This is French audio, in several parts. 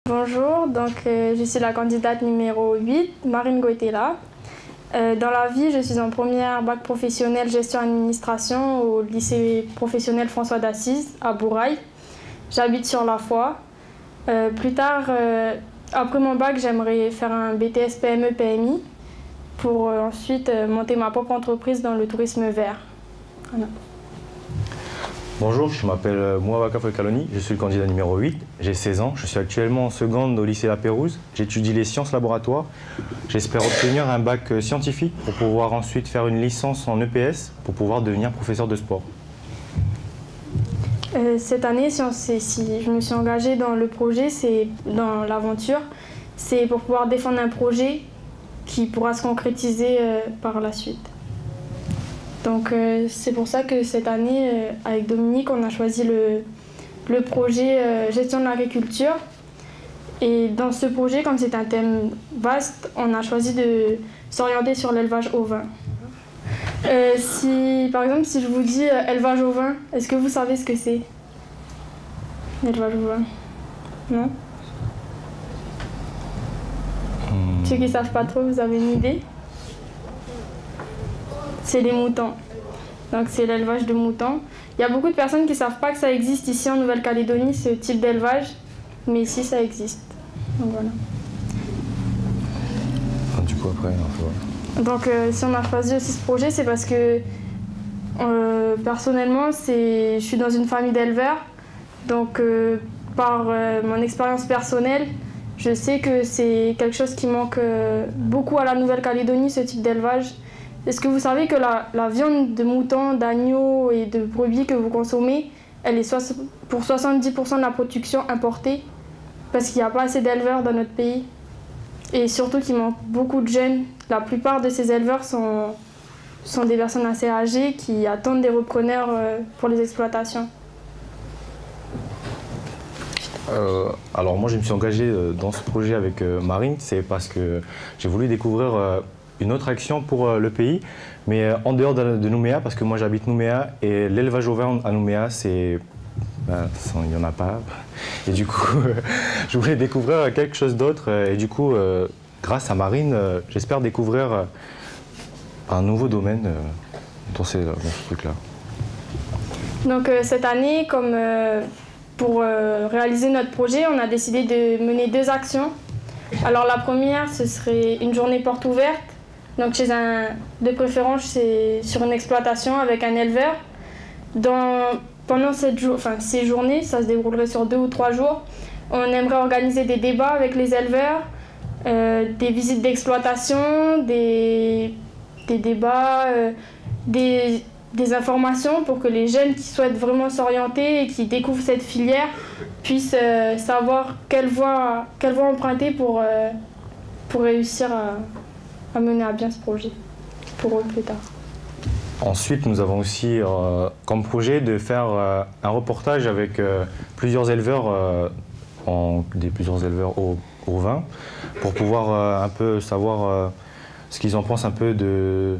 Bonjour, je suis la candidate numéro 8, Marine Goetela. Dans la vie, je suis en première bac professionnel gestion-administration au lycée professionnel François d'Assise à Bourail. J'habite sur la Foi. Plus tard, après mon bac, j'aimerais faire un BTS PME-PMI pour ensuite monter ma propre entreprise dans le tourisme vert. Voilà. Bonjour, je m'appelle Mouawaka Kaloni, je suis le candidat numéro 8, j'ai 16 ans, je suis actuellement en seconde au lycée La Pérouse, j'étudie les sciences laboratoires. J'espère obtenir un bac scientifique pour pouvoir ensuite faire une licence en EPS pour pouvoir devenir professeur de sport. Cette année, si je me suis engagée dans le projet, dans l'aventure, c'est pour pouvoir défendre un projet qui pourra se concrétiser par la suite. Donc c'est pour ça que cette année, avec Dominique, on a choisi le projet gestion de l'agriculture. Et dans ce projet, comme c'est un thème vaste, on a choisi de s'orienter sur l'élevage ovin. Par exemple, si je vous dis élevage ovin, est-ce que vous savez ce que c'est? L'élevage ovin? Non? Ceux qui ne savent pas trop, vous avez une idée? C'est les moutons. Donc c'est l'élevage de moutons. Il y a beaucoup de personnes qui ne savent pas que ça existe ici en Nouvelle-Calédonie, ce type d'élevage, mais ici ça existe. Donc voilà. Du coup après, voilà. Donc si on a choisi aussi ce projet, c'est parce que personnellement, je suis dans une famille d'éleveurs. Donc par mon expérience personnelle, je sais que c'est quelque chose qui manque beaucoup à la Nouvelle-Calédonie, ce type d'élevage. Est-ce que vous savez que la viande de mouton, d'agneau et de brebis que vous consommez, elle est pour 70% de la production importée parce qu'il n'y a pas assez d'éleveurs dans notre pays et surtout qu'il manque beaucoup de jeunes. La plupart de ces éleveurs sont des personnes assez âgées qui attendent des repreneurs pour les exploitations. Alors moi je me suis engagé dans ce projet avec Marine, c'est parce que j'ai voulu découvrir une autre action pour le pays, mais en dehors de Nouméa, parce que moi j'habite Nouméa et l'élevage ovin à Nouméa, il n'y en a pas. Et du coup, je voulais découvrir quelque chose d'autre et du coup, grâce à Marine, j'espère découvrir un nouveau domaine dans ce truc-là. Donc cette année, pour réaliser notre projet, on a décidé de mener 2 actions. Alors la première, ce serait une journée porte ouverte. Donc de préférence, c'est sur une exploitation avec un éleveur. Pendant ces journées, ça se déroulerait sur 2 ou 3 jours. On aimerait organiser des débats avec les éleveurs, des visites d'exploitation, des débats, des informations pour que les jeunes qui souhaitent vraiment s'orienter et qui découvrent cette filière puissent savoir quelle voie emprunter pour réussir à mener à bien ce projet pour eux plus tard. Ensuite, nous avons aussi comme projet de faire un reportage avec plusieurs éleveurs, plusieurs éleveurs au vin, pour pouvoir un peu savoir ce qu'ils en pensent un peu de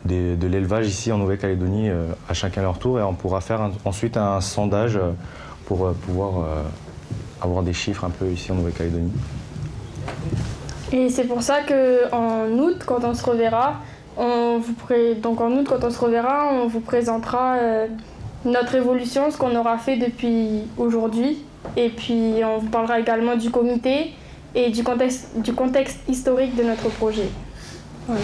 l'élevage ici en Nouvelle-Calédonie à chacun leur tour, et on pourra faire ensuite un sondage pour pouvoir avoir des chiffres un peu ici en Nouvelle-Calédonie. Et c'est pour ça qu'en août, quand on se reverra, on vous présentera notre évolution, ce qu'on aura fait depuis aujourd'hui. Et puis on vous parlera également du comité et du contexte historique de notre projet. Voilà.